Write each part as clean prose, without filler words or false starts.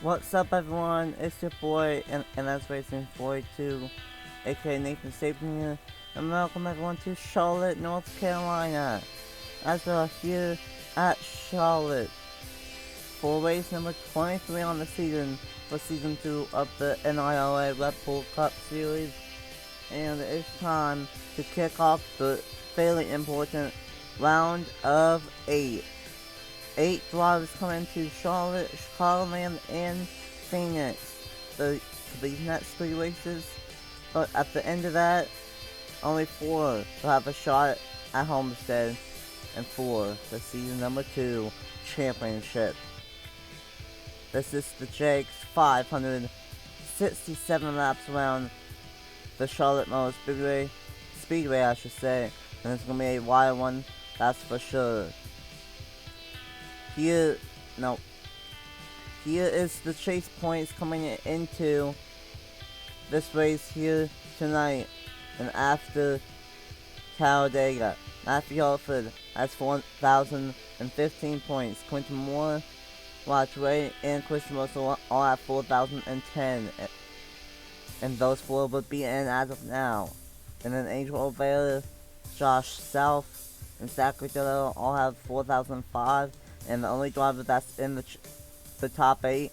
What's up, everyone? It's your boy, and that's Racing 42, aka Nathan Saban here, and welcome everyone to Charlotte, North Carolina. As we are here at Charlotte for race number 23 on the season for season 2 of the NIRA Red Bull Cup Series, and it's time to kick off the fairly important round of 8. 8 drivers coming to Charlotte, Chicagoland, and Phoenix for these next 3 races. But at the end of that, only 4 will have a shot at Homestead, and 4 for season number 2 championship. This is the Jegs 567 laps around the Charlotte Motor Speedway, I should say, and it's gonna be a wild one, that's for sure. Here is the chase points coming into this race here tonight and after Talladega. Matthew Hartford has 4,015 points. Quentin Moore, Rodway, and Christian Russell all at 4,010. And those 4 would be in as of now. And then Angel Oliveira, Josh South, and Zachary Dillon all have 4,005. And the only driver that's in the top 8,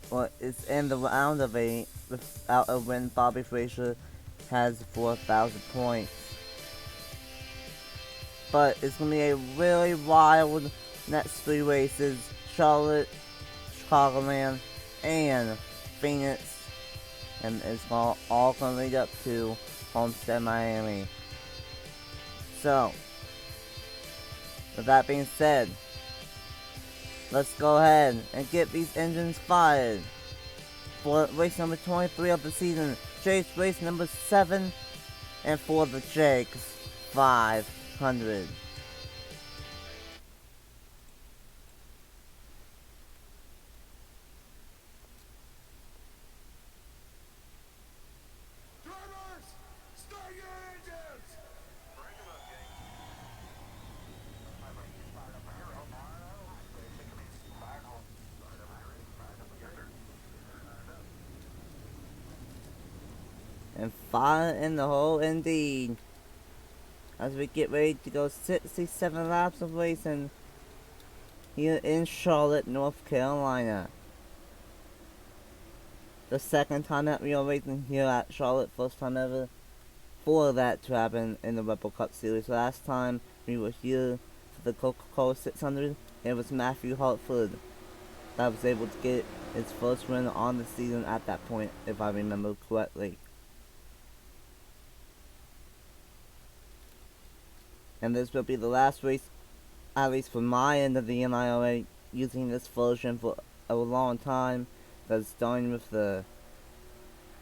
or is in the round of 8 without a win, Bobby Frazier, has 4,000 points. But it's going to be a really wild next 3 races: Charlotte, Chicagoland, and Phoenix. And it's all going to lead up to Homestead, Miami. So, with that being said, let's go ahead and get these engines fired for race number 23 of the season, Chase race number 7, and for the Jegs 500. And fire in the hole indeed, as we get ready to go 67 laps of racing here in Charlotte, North Carolina. The second time that we are racing here at Charlotte, first time ever for that to happen in the Red Bull Cup Series. Last time we were here for the Coca-Cola 600, it was Matthew Hartford that was able to get his first win on the season at that point, if I remember correctly. And this will be the last race, at least for my end of the NIRA, using this version for a long time. That's starting with the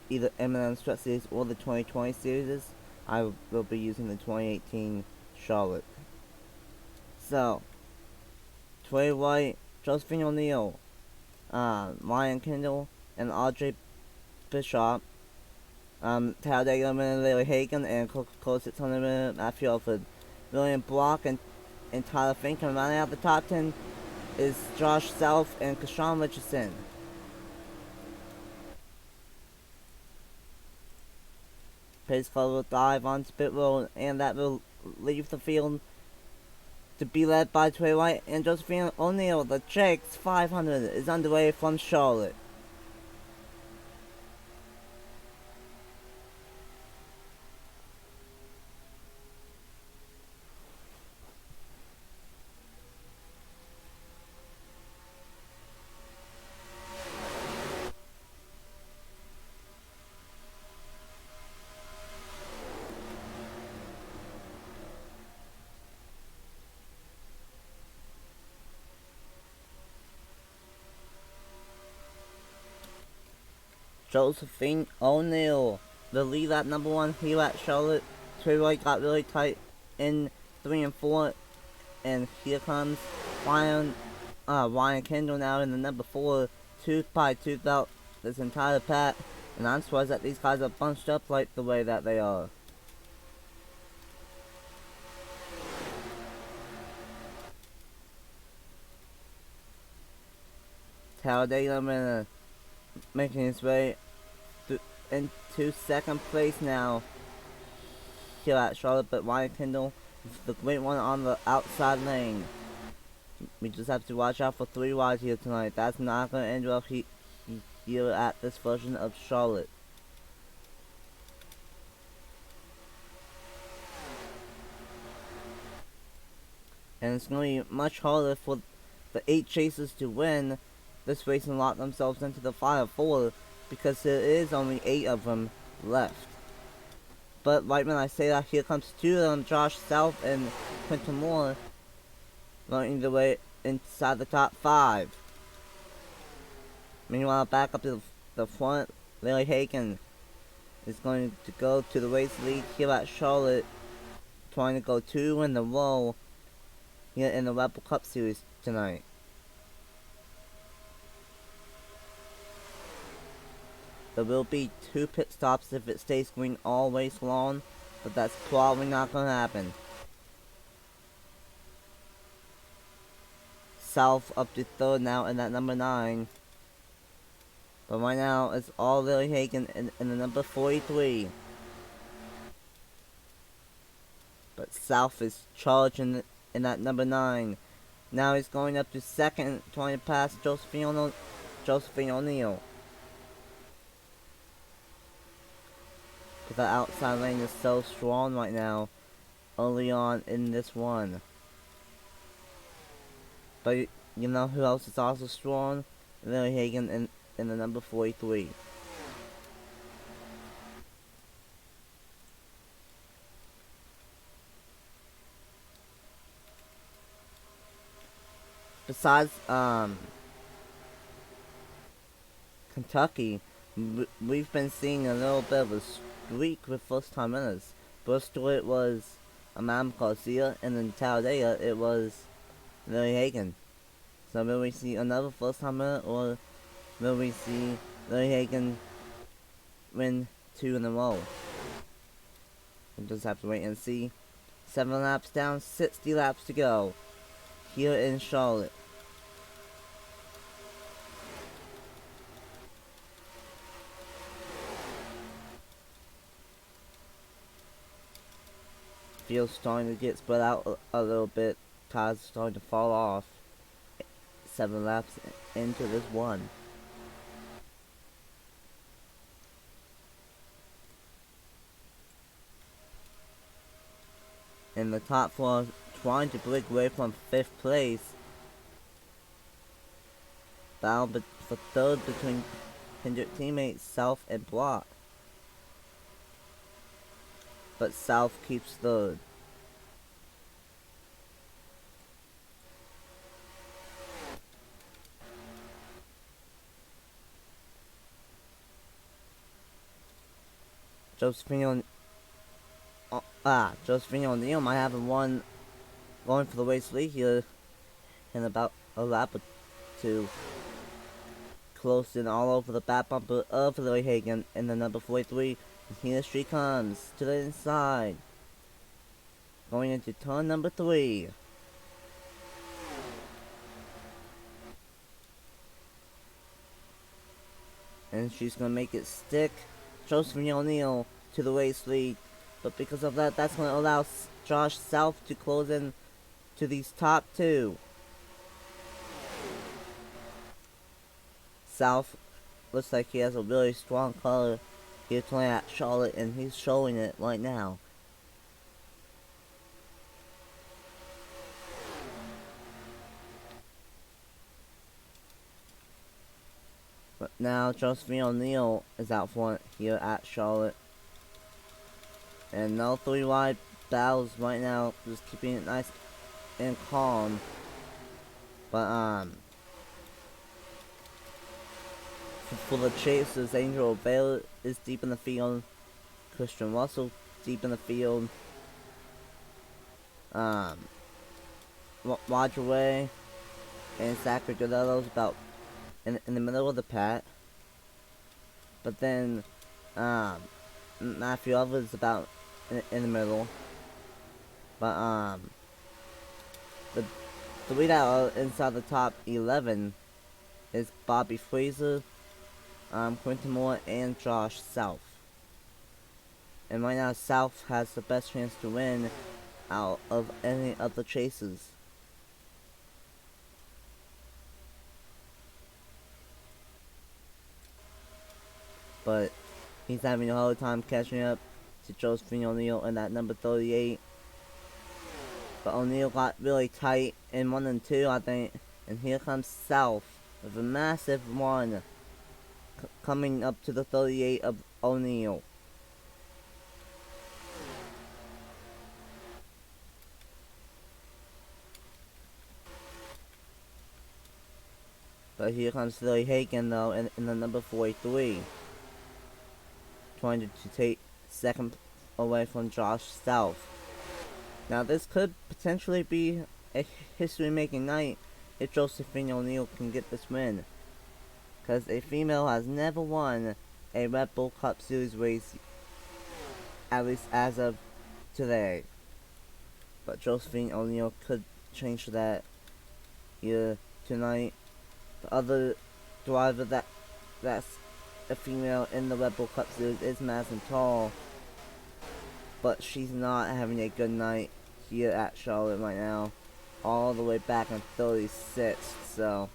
either M&M Stretch Series or the 2020 series. I will be using the 2018 Charlotte. So, Trey White, Josephine O'Neill, Ryan Kendall, and Audrey Bishop, Talladega winner Larry Hagan, and Coca-Cola 600 winner Matthew Alford. William Block and Tyler Fink, and rounding out the top 10 is Josh Self and Kashawn Richardson. Pace car will dive onto pit road, and that will leave the field to be led by Trey White and Josephine O'Neill. The Jegs 500 is underway from Charlotte. Josephine O'Neill, the lead at number 1 here at Charlotte. Trey White got really tight in 3 and 4, and here comes Ryan Kendall now in the number 4, tooth by tooth out this entire pack, and I'm surprised that these guys are bunched up like the way that they are. Talladega making his way into second place now here at Charlotte, but Ryan Kendall, the great one on the outside lane. We just have to watch out for 3 wides here tonight. That's not going to end well here at this version of Charlotte. And it's going to be much harder for the 8 chasers to win this race and lock themselves into the Final 4 because there is only 8 of them left. But right when I say that, here comes 2 of them, Josh South and Quinton Moore, running their way inside the top 5. Meanwhile, back up to the front, Lily Hagan is going to go to the race lead here at Charlotte, trying to go 2 in a row here in the Rebel Cup Series tonight. There will be 2 pit stops if it stays green all race long, but that's probably not going to happen. South up to 3rd now in that number 9. But right now it's all Lily Hagan in the number 43. But South is charging in that number 9. Now he's going up to 2nd, trying to pass Josephine O'Neal. But the outside lane is so strong right now, early on in this one. But you know who else is also strong? Lily Hagan in the number 43. Besides Kentucky, we've been seeing a little bit of a streak with first time winners. Bristol it was Amam Garcia, and in Talladega it was Lily Hagan. So will we see another first time winner, or will we see Lily Hagan win 2 in a row? We'll just have to wait and see. 7 laps down, 60 laps to go here in Charlotte. Field's starting to get spread out a little bit. Cars starting to fall off. 7 laps into this one. In the top 4, trying to break away from 5th place. Battle for 3rd between Hendrick teammates South and Block. But South keeps 3rd. Josephine O'Neal might have one going for the race lead here in about a lap or 2. Close in all over the back bumper of Lily Hagan in the number 43. And here she comes to the inside. Going into turn number 3. And she's going to make it stick Josephine O'Neal to the race lead. But because of that, that's going to allow Josh South to close in to these top 2. South looks like he has a really strong color here tonight at Charlotte, and he's showing it right now. But now Josephine O'Neal is out front here at Charlotte. And no 3 wide battles right now, just keeping it nice and calm. But for the chasers, Angel O'Bale is deep in the field. Christian Russell deep in the field. Roger Way and Zachary Godello's about in the middle of the pack. But then Matthew Evans about in the middle. But the 3 that are inside the top 11 is Bobby Fraser, Quentin Moore, and Josh South. And right now, South has the best chance to win out of any of the chasers. But he's having a hard time catching up to Josephine O'Neal in that number 38. But O'Neal got really tight in 1 and 2, I think. And here comes South with a massive one coming up to the 38 of O'Neal. But here comes Lily Hagen though in the number 43. Trying to take second away from Josh South. Now this could potentially be a history-making night if Josephine O'Neal can get this win. Because a female has never won a Red Bull Cup Series race, at least as of today. But Josephine O'Neal could change that here tonight. The other driver that's a female in the Red Bull Cup Series is Madison Tall. But she's not having a good night here at Charlotte right now. All the way back in 36th. So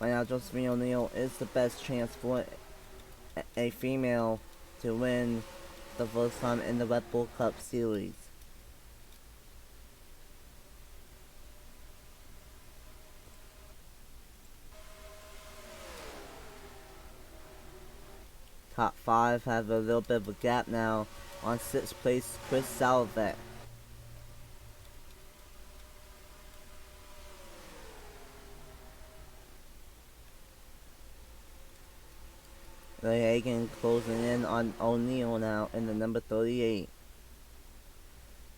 right now Josephine O'Neal is the best chance for a female to win the first time in the Red Bull Cup Series. Top 5 have a little bit of a gap now. On 6th place, Chris Salvet. Ray Hagen closing in on O'Neal now in the number 38.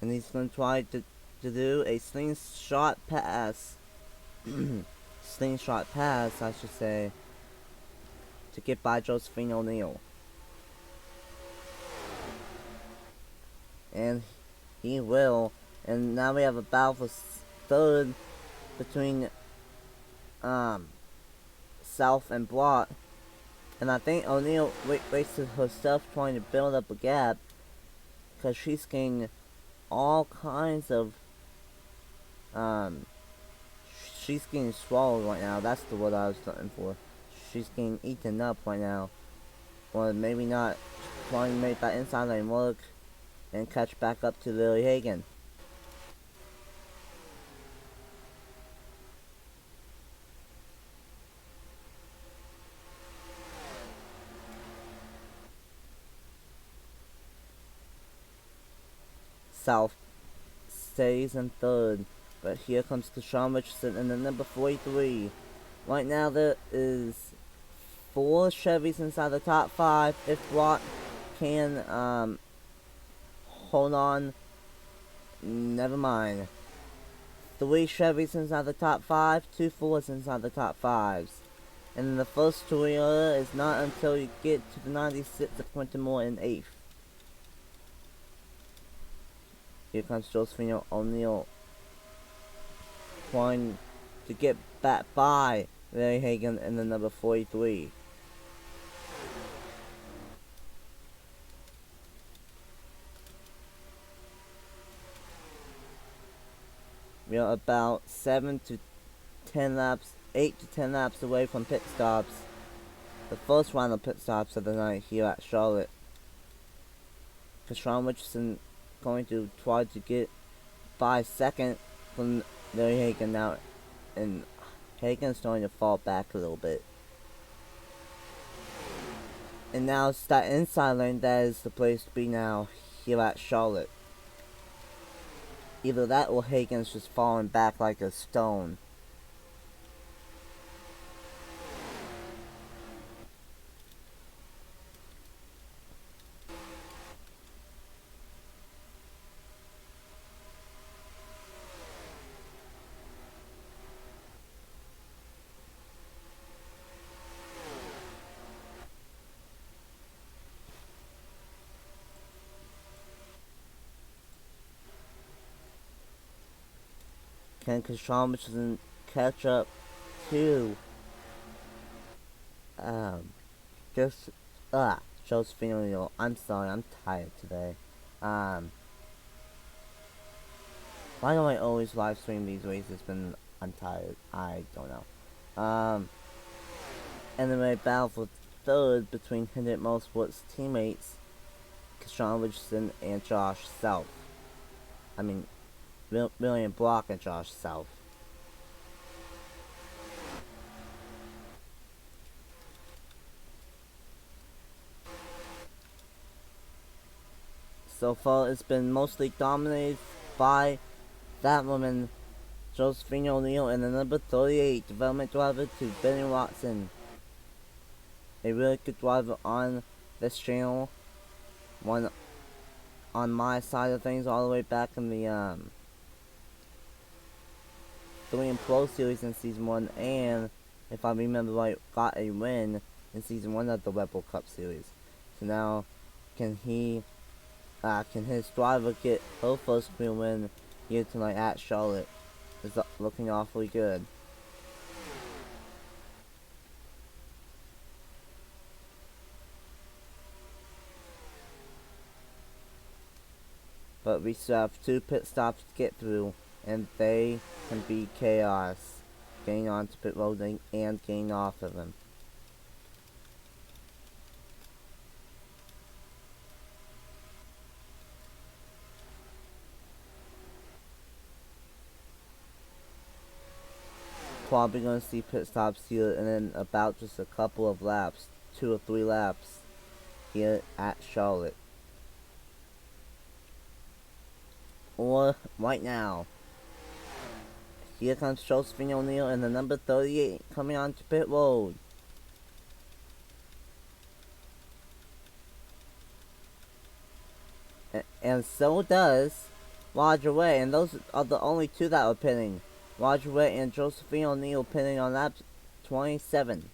And he's going to try to do a slingshot pass. Slingshot pass, I should say. To get by Josephine O'Neal. And he will. And now we have a battle for third between South and Blott. And I think O'Neal wasted her stuff trying to build up a gap. Because she's getting all kinds of she's getting swallowed right now. That's the word I was looking for. She's getting eaten up right now. Or maybe not, trying to make that inside lane work and catch back up to Lily Hagen. South stays in third, but here comes Keshawn Richardson in the number 43. Right now there is 4 Chevys inside the top 5. If Blott can hold on, never mind. 3 Chevys inside the top 5, 2 Fords inside the top 5s. And then the first Toyota is not until you get to the 96 of Quentin Moore in 8th. Here comes Josephine O'Neal trying to get back by Larry Hagen in the number 43. We are about 7 to 10 laps, 8 to 10 laps away from pit stops. The first round of pit stops of the night here at Charlotte. Keshawn Richardson going to try to get by second from Larry Hagen now, and Hagen's starting to fall back a little bit. And now it's that inside lane that is the place to be now here at Charlotte. Either that or Hagen's just falling back like a stone. Can Keshawn Richardson catch up to Um, just, Josephine O'Neal. I'm sorry, I'm tired today. Um, why do I always live stream these races when I'm tired? I don't know. Anyway, battle for third between Hidden Motorsports teammates Sean Richardson and Josh South. I mean, William Block and Josh South. So far, it's been mostly dominated by that woman, Josephine O'Neal, and the number 38 development driver to Benny Watson. A really good driver on this channel. One on my side of things all the way back in the 3 and Pro series in season 1, and if I remember right, got a win in season 1 of the Red Bull Cup series. So now, can his driver get her first career win here tonight at Charlotte? It's looking awfully good. But we still have 2 pit stops to get through, and they can be chaos. Getting onto pit road and getting off of them. Probably going to see pit stops here in about just a couple of laps, 2 or 3 laps here at Charlotte. Or right now. Here comes Josephine O'Neal and the number 38 coming onto pit road. And so does Roger Way, and those are the only 2 that are pitting. Roger Way and Josephine O'Neal pitting on lap 27.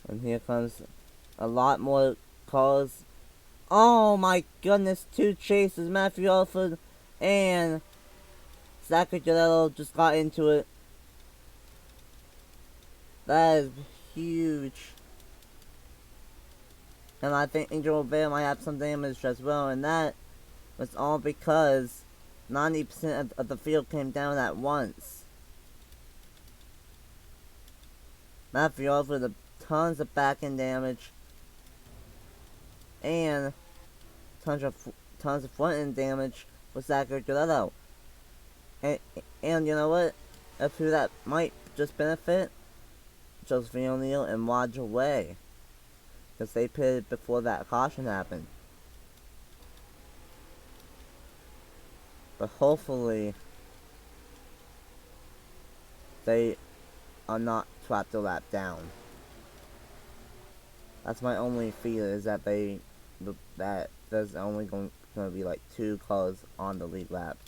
And here comes a lot more cars. Oh my goodness, 2 chases. Matthew Alford and Zachary Giordano just got into it. That is huge. And I think Angel Rivera might have some damage as well. And that was all because 90% of the field came down at once. Matthew Alford, tons of back end damage. And tons of front end damage with Zachary Giordano. And you know what? A few that might just benefit Josephine O'Neal and Roger Way, because they pitted before that caution happened. But hopefully they are not trapped a lap down. That's my only fear, is that that there's only going to be like 2 cars on the lead lap.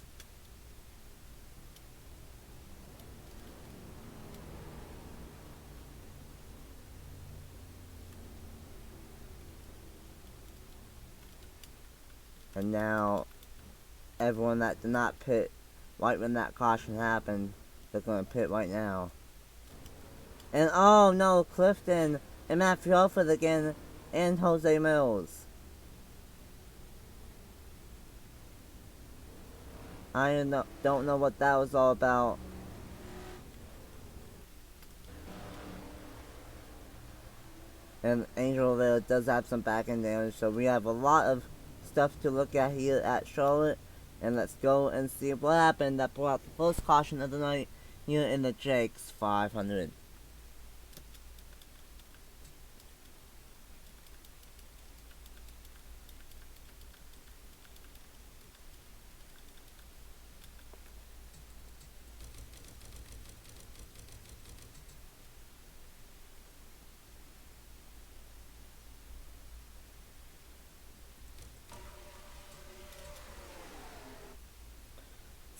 And now, everyone that did not pit right when that caution happened, they're going to pit right now. And oh no, Clifton and Matthew Alford again, and Jose Mills. I don't know what that was all about. And Angel Rivera does have some back end damage, so we have a lot of stuff to look at here at Charlotte. And let's go and see what happened that brought out the first caution of the night here in the Jegs 500.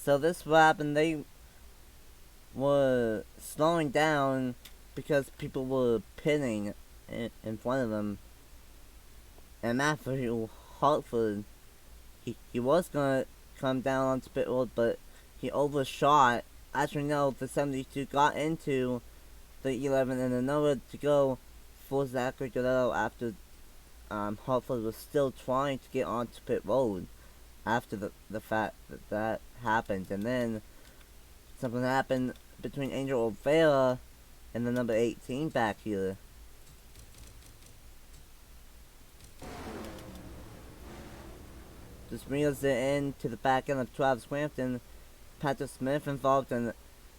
So this lap, and they were slowing down because people were pitting, in front of him. And Matthew Hartford, he was gonna come down onto pit road, but he overshot. As we know, the 72 got into the 11 and another to go for Zachary Guerrero after Hartford was still trying to get onto pit road after the fact that happened. And then something happened between Angel Oliveira and the number 18 back here. Just brings it in to the back end of Travis Crampton. Patrick Smith involved in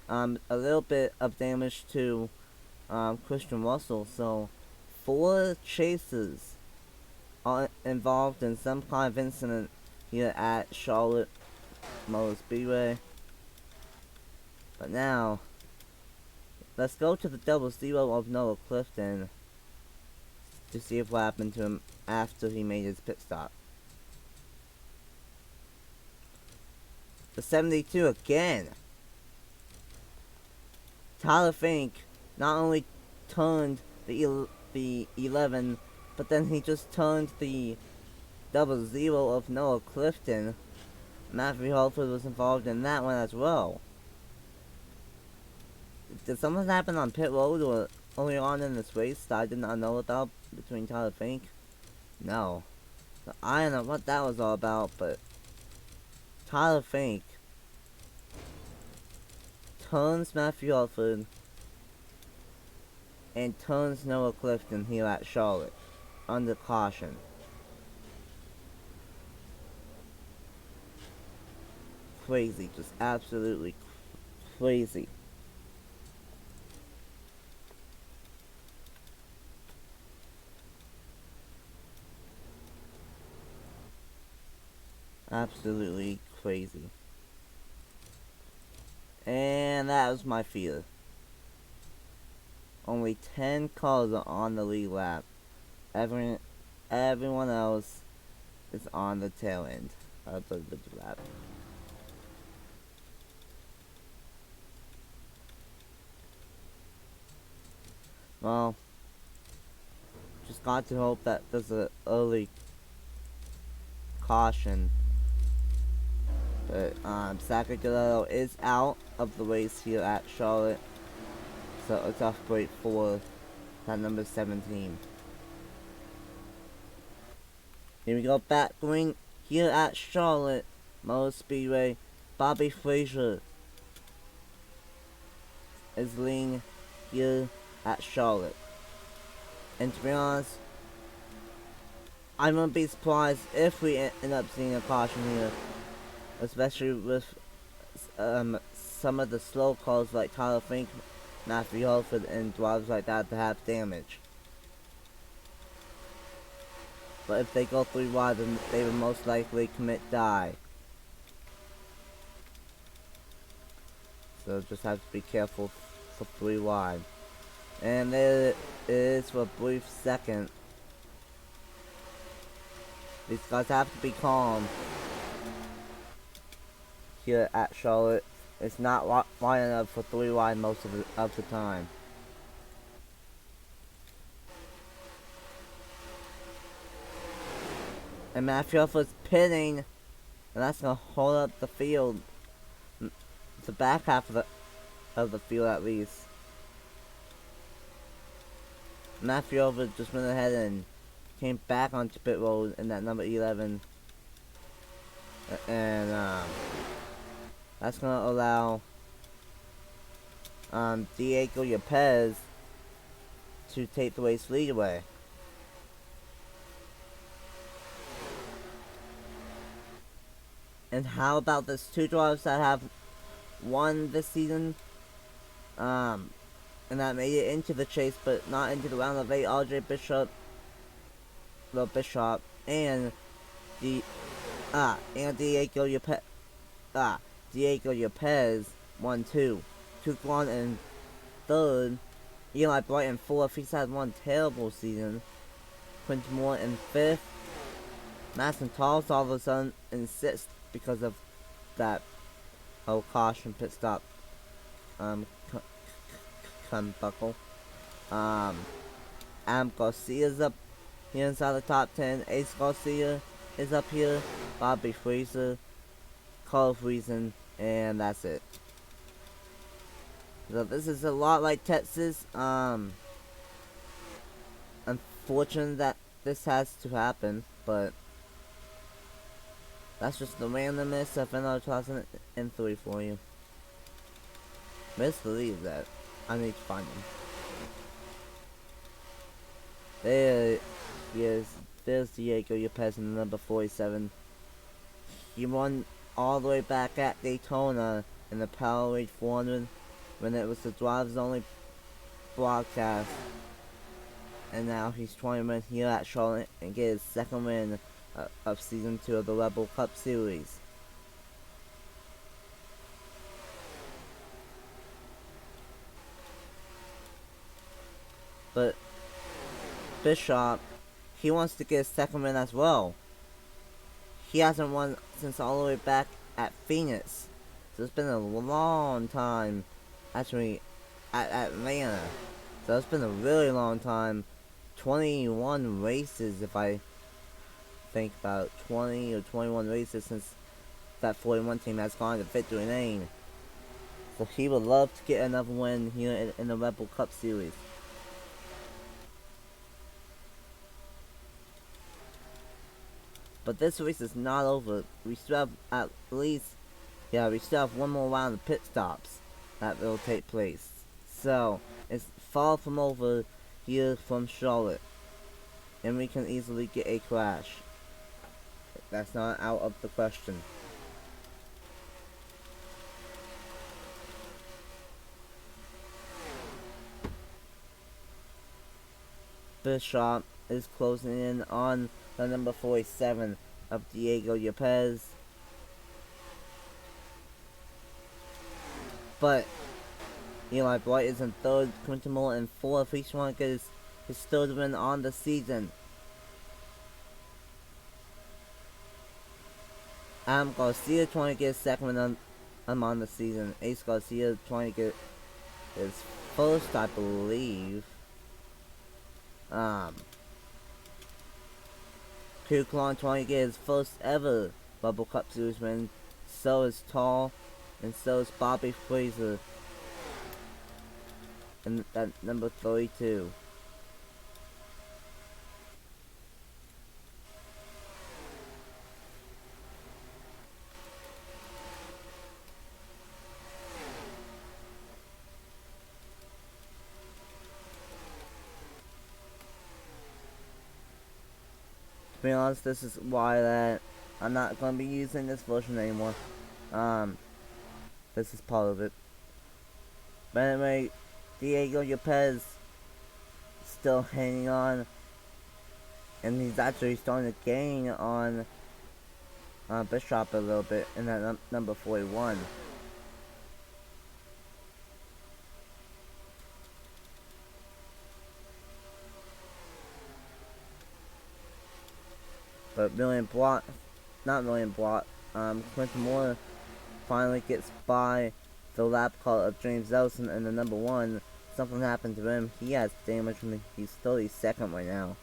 a little bit of damage to Christian Russell. So 4 chases are involved in some kind of incident here at Charlotte Motor Speedway. But now, let's go to the 00 of Noah Clifton to see what happened to him after he made his pit stop. The 72 again. Tyler Fink not only turned the 11, but then he just turned the 00 of Noah Clifton. Matthew Hartford was involved in that one as well. Did something happen on pit road or early on in this race that I did not know about between Tyler Fink? No. So I don't know what that was all about, but Tyler Fink turns Matthew Hartford and turns Noah Clifton here at Charlotte under caution. Crazy, just absolutely crazy. Absolutely crazy. And that was my fear. Only 10 cars are on the lead lap. Everyone else is on the tail end of the lap. Well, just got to hope that there's an early caution. But Zachary Guerrero is out of the race here at Charlotte. So it's off break for that number 17. Here we go, back going here at Charlotte Motor Speedway. Bobby Frazier is leading here at Charlotte. And to be honest, I wouldn't be surprised if we end up seeing a caution here. Especially with some of the slow cars like Tyler Fink, Matthew Hartford, and drivers like that to have damage. But if they go 3 wide, then they would most likely commit die. So just have to be careful for 3 wide. And there it is for a brief second. These guys have to be calm here at Charlotte. It's not wide enough for 3 wide most of the time. And Matthew Hartford's pitting, and that's gonna hold up the field, the back half of the field at least. Matthew Hartford just went ahead and came back onto pit road in that number 11, and that's gonna allow Diego Yepes to take the race lead away. And how about this 2 drivers that have won this season? And that made it into the chase, but not into the round of 8. RJ Bishop, and Diego Yepes won 2. Took 1 in 3rd. Eli Brighton 4th. He's had one terrible season. Quentin Moore in 5th. Madison Tolles all of a sudden in 6th because of that caution pit stop buckle. Garcia's up here inside the top 10. Ace Garcia is up here. Bobby Fraser, Carl Friesen, and that's it. So this is a lot like Texas. Unfortunate that this has to happen, but that's just the randomness of NR 2003 for you. Misbelieve that. I need to find him. There he is. There's Diego Yepes in the number 47. He won all the way back at Daytona in the Powerade 400 when it was the drives only broadcast. And now he's trying to win here at Charlotte and get his second win of Season 2 of the Rebel Cup Series. But Bishop, he wants to get his second win as well. He hasn't won since all the way back at Phoenix. So it's been a long time, actually, at Atlanta. So it's been a really long time. 21 races, if I think about 20 or 21 races since that 41 team has gone to victory lane. So he would love to get another win here in the Rebel Cup Series. But this race is not over. We still have at least, we still have one more round of pit stops that will take place. So, it's far from over here from Charlotte. And we can easily get a crash. That's not out of the question. Bishop is closing in on the number 47 of Diego Yepes. But Eli Bright is in third, Quinton Moore in fourth. He's trying to get his third win on the season. Garcia trying to get his second win on the season. Ace Garcia trying to get his first, I believe. Kuklon trying to get his first ever Bubble Cup Series win. So is Tall, and so is Bobby Fraser. And at number 32. To be honest, this is why that I'm not going to be using this version anymore. This is part of it. But anyway, Diego Yepes still hanging on, and he's actually starting to gain on Bishop a little bit in that number 41. But Quinton Moore finally gets by the lap call of James Ellison in the number 1. Something happened to him. He has damage from he's 32nd right now.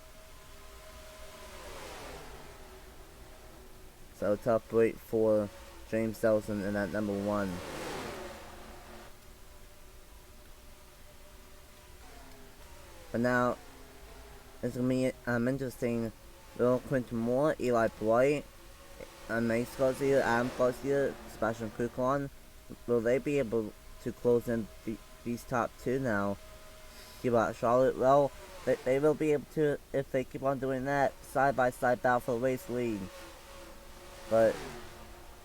So tough break for James Ellison in that number 1. But now it's gonna be interesting. Will Quinton Moore, Eli Bright, Mace Garcia, Adam Garcia, Sebastian Kuklon, will they be able to close in these top 2 now here at Charlotte? Well, they will be able to if they keep on doing that side-by-side battle for the race lead. But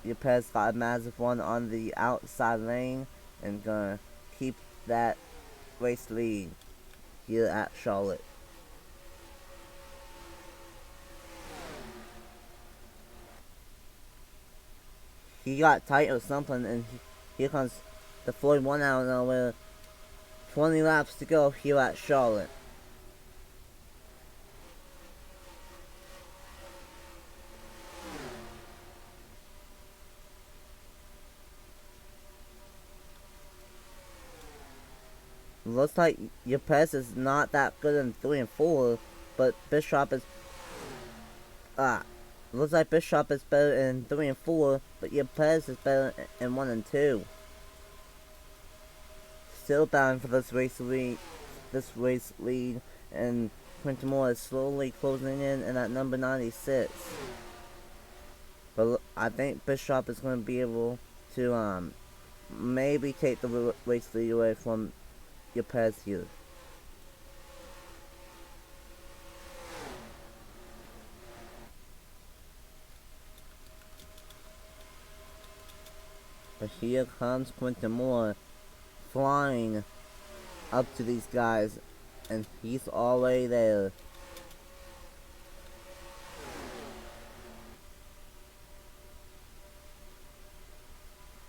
Yepes got a massive one on the outside lane and gonna keep that race lead here at Charlotte. He got tight or something, and here comes the 41 out of nowhere. 20 laps to go here at Charlotte. Looks like your Pez is not that good in 3 and 4, but Bishop is looks like Bishop is better in 3 and 4, but your Pez is better in 1 and 2. Still battling for this race lead, and Quinton Moore is slowly closing in at number 96. But I think Bishop is going to be able to maybe take the race lead away from your Pez here. But here comes Quinton Moore flying up to these guys, and he's already there.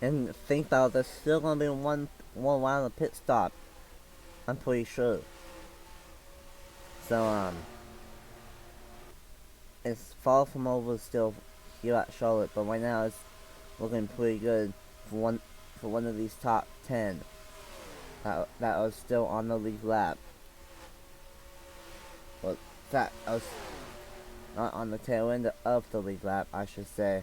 And think about it, there's still gonna be one round of pit stop, I'm pretty sure. So it's far from over still here at Charlotte, but right now it's looking pretty good for one of these top 10 that are still on the lead lap. Well, that was not on the tail end of the lead lap, I should say.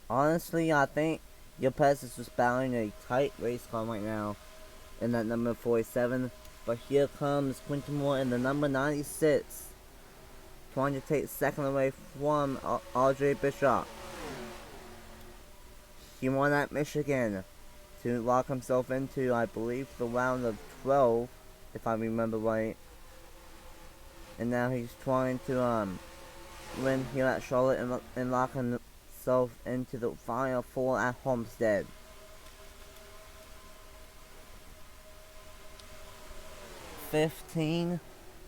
Honestly, I think your Pez is just battling a tight race car right now in that number 47. But here comes Quinton Moore in the number 96, trying to take second away from RJ Bishop. He won at Michigan to lock himself into, I believe, the round of 12, if I remember right. And now he's trying to win here at Charlotte and lock himself into the final 4 at Homestead. "15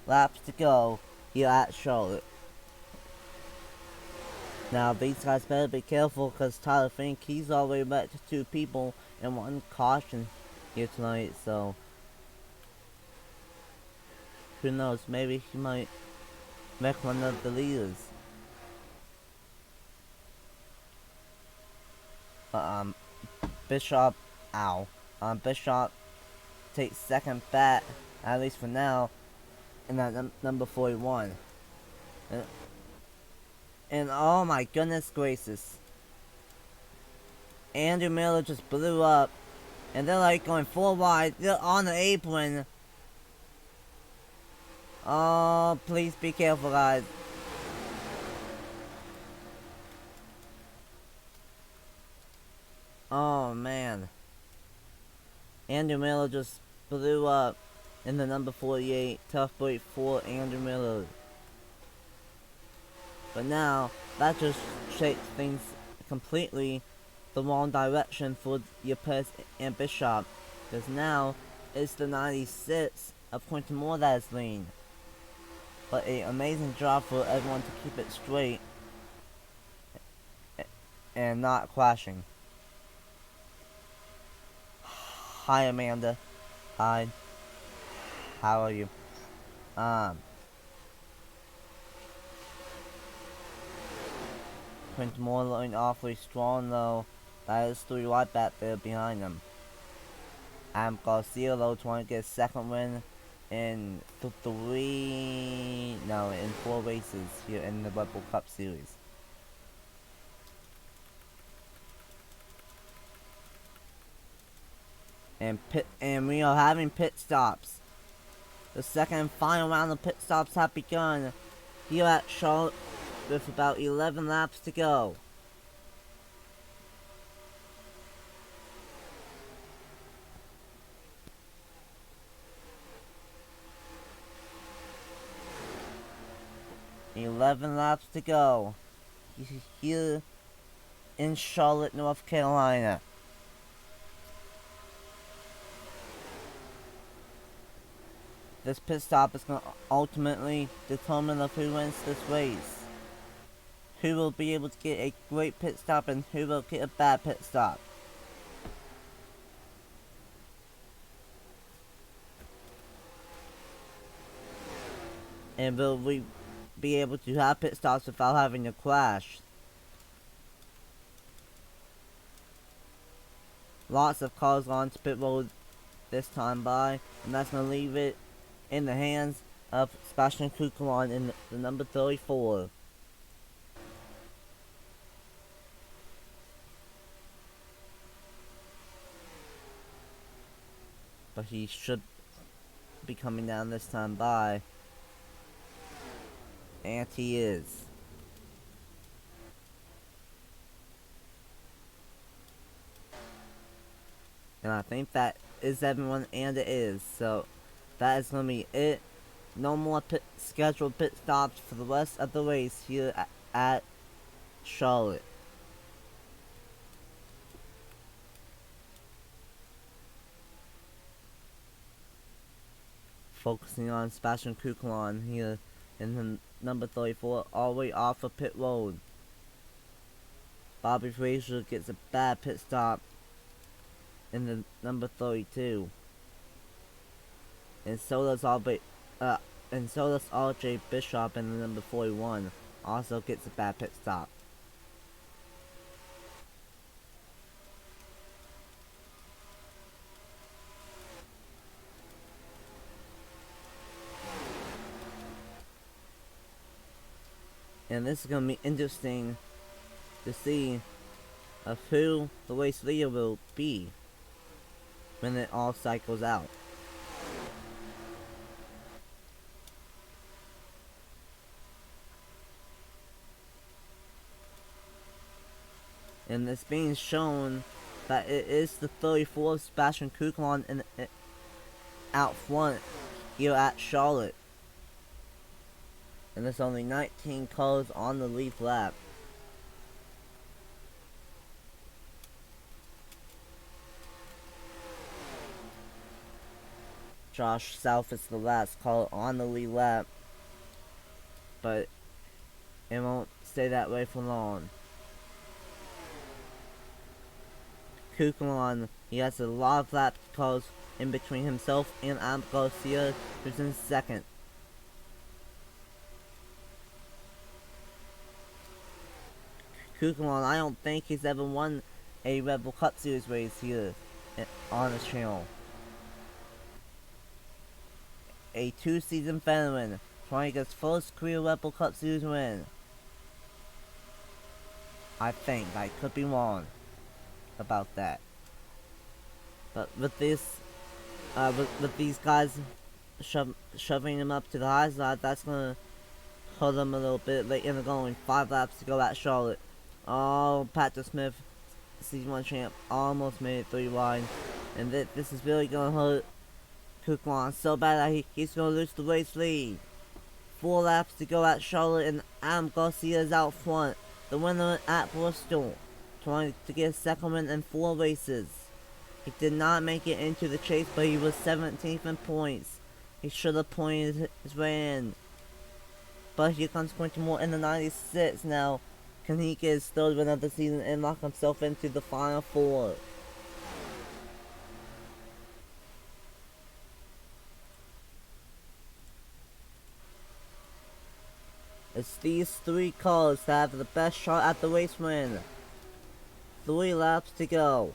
laps to go here at Charlotte." Now these guys better be careful, because Tyler Fink, he's already met 2 people and 1 caution here tonight, so who knows, maybe he might wreck one of the leaders. But Bishop takes second bat, at least for now, in that number 41. And oh my goodness gracious, Andrew Miller just blew up, and they're like going 4 wide. They're on the apron. Oh, please be careful, guys. Oh man, Andrew Miller just blew up in the number 48. Tough break for Andrew Miller. But now, that just shakes things completely the wrong direction for your Pez and Bishop. Because now, it's the 96 of Quinton Moore that is lean. But an amazing job for everyone to keep it straight and not crashing. Hi Amanda. Hi. How are you? Quinton Moore looking awfully strong though. That is 3 wide back there behind him. Garcia though trying to get a second win in 4 races here in the Red Bull Cup Series. And we are having pit stops. The second and final round of pit stops have begun here at Charlotte with about 11 laps to go. Here in Charlotte, North Carolina. This pit stop is going to ultimately determine who wins this race. Who will be able to get a great pit stop and who will get a bad pit stop. And will we be able to have pit stops without having to crash. Lots of cars on to pit road this time by, and that's going to leave it in the hands of Sebastian Kukulon in the number 34. But he should be coming down this time by. And he is. And I think that is everyone, and it is. So that is going to be it. No more scheduled pit stops for the rest of the race here at Charlotte. Focusing on Sebastian Kukulon here in the number 34, all the way off of pit road. Bobby Frazier gets a bad pit stop in the number 32, and so does RJ Bishop in the number 41. Also gets a bad pit stop. And this is going to be interesting to see of who the race leader will be when it all cycles out. And it's being shown that it is the 34 Sebastian Kukulon out front here at Charlotte. And there's only 19 cars on the lead lap. Josh South is the last car on the lead lap, but it won't stay that way for long. Kukulon, he has a lot of lap cars in between himself and Adam Garcia, who's in second. Kukulon, I don't think he's ever won a Red Bull Cup Series race here on his channel. A two-season veteran trying to get his first career Red Bull Cup Series win. I think I could be wrong about that, but with this, with these guys shoving him up to the high side, that's gonna hurt him a little bit late in the going. 5 laps to go at Charlotte. Oh, Patrick Smith, Season 1 champ, almost made it 3 wide, and this is really gonna hurt Kukulon so bad that he's gonna lose the race lead. 4 laps to go at Charlotte, and Adam Garcia is out front, the winner at Bristol, trying to get a second win in 4 races. He did not make it into the chase, but he was 17th in points. He should have pointed his way in. But here comes Quentin Moore in the 96 now. Can he get his 3rd win of the season and lock himself into the final 4? It's these 3 cars that have the best shot at the race win. 3 laps to go.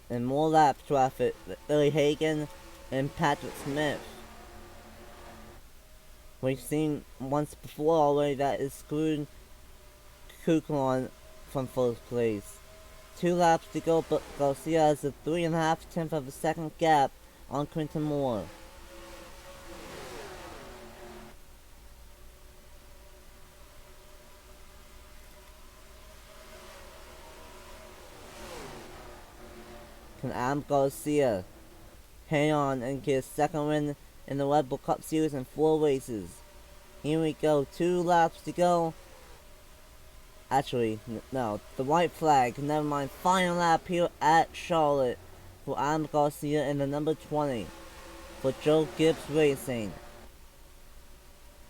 And more lap traffic, Billy Hagan and Patrick Smith. We've seen once before already that it screwed Kukulon from 1st place. 2 laps to go, but Garcia has a 3.5 of a second gap on Quentin Moore. Can Adam Garcia hang on and get his 2nd win in the Red Bull Cup Series in 4 races? Here we go, 2 laps to go. Actually, no, the white flag, never mind. Final lap here at Charlotte for Adam Garcia in the number 20 for Joe Gibbs Racing.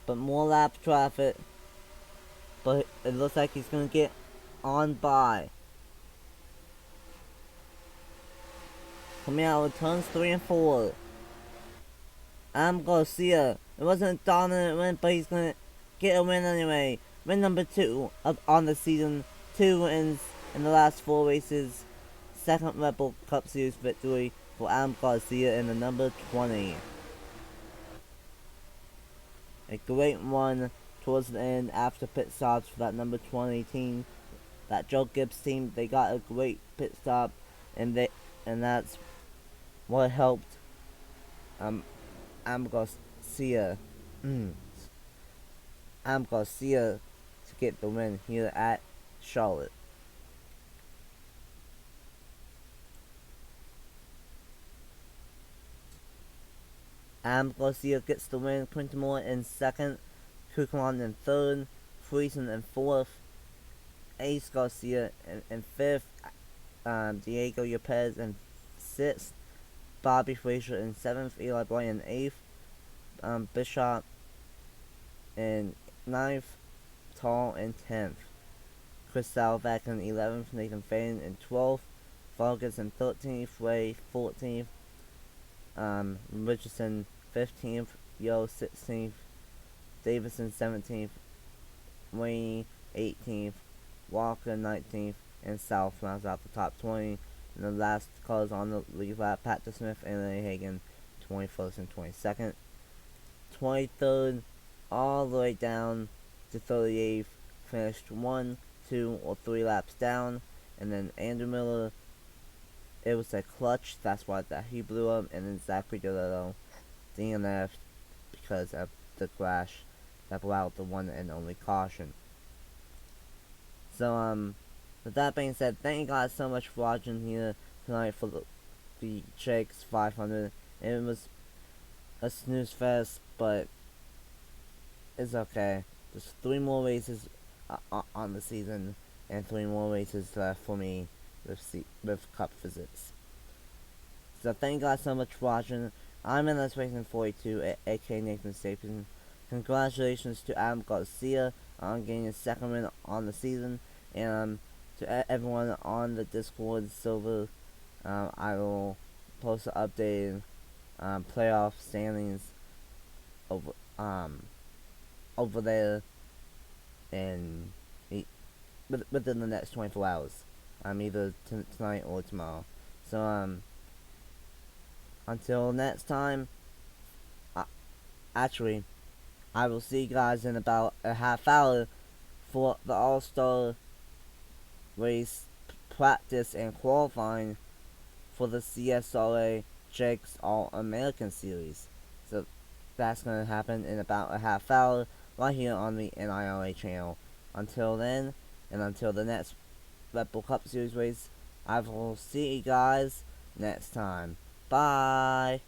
But more lap traffic, but it looks like he's gonna get on by. Coming out with turns 3 and 4. Garcia. It wasn't a dominant win, but he's gonna get a win anyway. Win number 2 on the season. 2 wins in the last 4 races. Second Red Bull Cup Series victory for Garcia in the number 20. A great one towards the end after pit stops for that number 20 team. That Joe Gibbs team, they got a great pit stop, and that's what helped Garcia Garcia to get the win here at Charlotte. Garcia gets the win. Quinton Moore in second, Kukulon in third, Friesen in fourth, Ace Garcia in fifth, Diego Yepes in sixth, Bobby Frazier in seventh, Eli Bryan in eighth, Bishop in ninth, Tall in 10th, Chris Salvack in 11th, Nathan Fane in 12th, Vargas in 13th, Ray 14th, Richardson 15th, Yo 16th, Davison 17th, Wayne 18th, Walker 19th, and South rounds out the top 20. And the last cars on the lead lap, Patrick Smith and Lenny Hagan 21st and 22nd. 23rd all the way down to 38th, finished 1, 2, or 3 laps down. And then Andrew Miller, it was a clutch, that's why that he blew up. And then Zachary Doletto DNF'd because of the crash that blew out the one and only caution. So with that being said, thank you guys so much for watching here tonight for the Jegs 500. It was a snooze fest, but it's okay. There's 3 more races on the season, and 3 more races left for me with cup visits. So thank you guys so much for watching. I'm in this Racing 42, aka Nathan Sapien. Congratulations to Adam Garcia on getting his second win on the season, and to everyone on the Discord server. I will post an updated playoff standings over there and within the next 24 hours. Either tonight or tomorrow. So until next time, actually, I will see you guys in about a half hour for the All-Star race practice and qualifying for the CSRA Jegs All-American Series. So that's going to happen in about a half hour right here on the NIRA channel. Until then, and until the next Red Bull Cup Series race, I will see you guys next time. Bye!